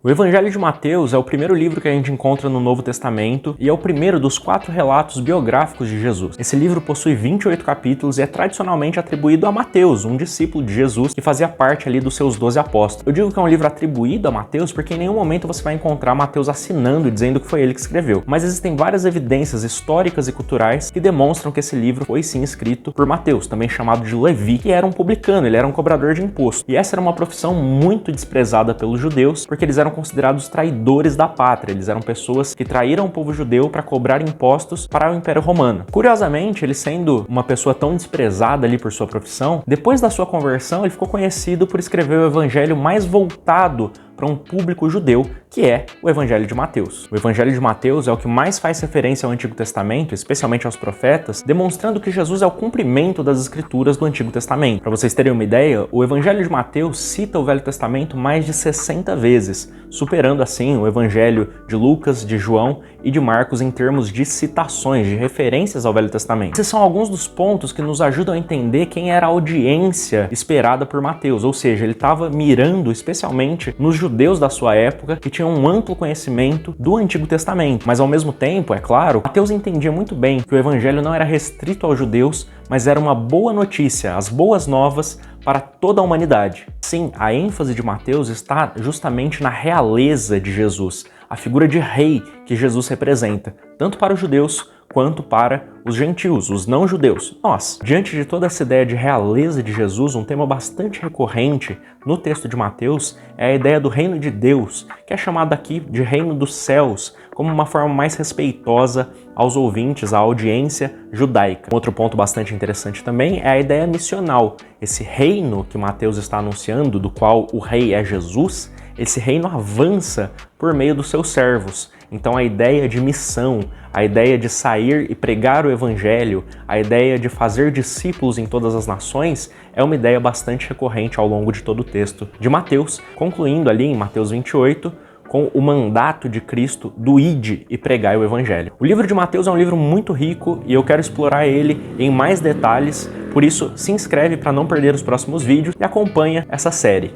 O Evangelho de Mateus é o primeiro livro que a gente encontra no Novo Testamento e é o primeiro dos 4 relatos biográficos de Jesus. Esse livro possui 28 capítulos e é tradicionalmente atribuído a Mateus, um discípulo de Jesus que fazia parte ali dos seus 12 apóstolos. Eu digo que é um livro atribuído a Mateus porque em nenhum momento você vai encontrar Mateus assinando e dizendo que foi ele que escreveu. Mas existem várias evidências históricas e culturais que demonstram que esse livro foi sim escrito por Mateus, também chamado de Levi, que era um publicano, ele era um cobrador de imposto. E essa era uma profissão muito desprezada pelos judeus, porque eles eram considerados traidores da pátria, eles eram pessoas que traíram o povo judeu para cobrar impostos para o Império Romano. Curiosamente, ele sendo uma pessoa tão desprezada ali por sua profissão, depois da sua conversão ele ficou conhecido por escrever o evangelho mais voltado para um público judeu, que é o Evangelho de Mateus. O Evangelho de Mateus é o que mais faz referência ao Antigo Testamento, especialmente aos profetas, demonstrando que Jesus é o cumprimento das Escrituras do Antigo Testamento. Para vocês terem uma ideia, o Evangelho de Mateus cita o Velho Testamento mais de 60 vezes, superando assim o Evangelho de Lucas, de João e de Marcos em termos de citações, de referências ao Velho Testamento. Esses são alguns dos pontos que nos ajudam a entender quem era a audiência esperada por Mateus, ou seja, ele estava mirando especialmente nos judeus da sua época que tinham um amplo conhecimento do Antigo Testamento. Mas ao mesmo tempo, é claro, Mateus entendia muito bem que o evangelho não era restrito aos judeus, mas era uma boa notícia, as boas novas para toda a humanidade. Sim, a ênfase de Mateus está justamente na realeza de Jesus, a figura de rei que Jesus representa, tanto para os judeus quanto para os gentios, os não-judeus, nós. Diante de toda essa ideia de realeza de Jesus, um tema bastante recorrente no texto de Mateus é a ideia do reino de Deus, que é chamado aqui de reino dos céus, como uma forma mais respeitosa aos ouvintes, à audiência judaica. Um outro ponto bastante interessante também é a ideia missional. Esse reino que Mateus está anunciando, do qual o rei é Jesus, esse reino avança por meio dos seus servos. Então a ideia de missão, a ideia de sair e pregar o evangelho, a ideia de fazer discípulos em todas as nações é uma ideia bastante recorrente ao longo de todo o texto de Mateus, concluindo ali em Mateus 28, com o mandato de Cristo do ide e pregai o evangelho. O livro de Mateus é um livro muito rico e eu quero explorar ele em mais detalhes, por isso se inscreve para não perder os próximos vídeos e acompanha essa série.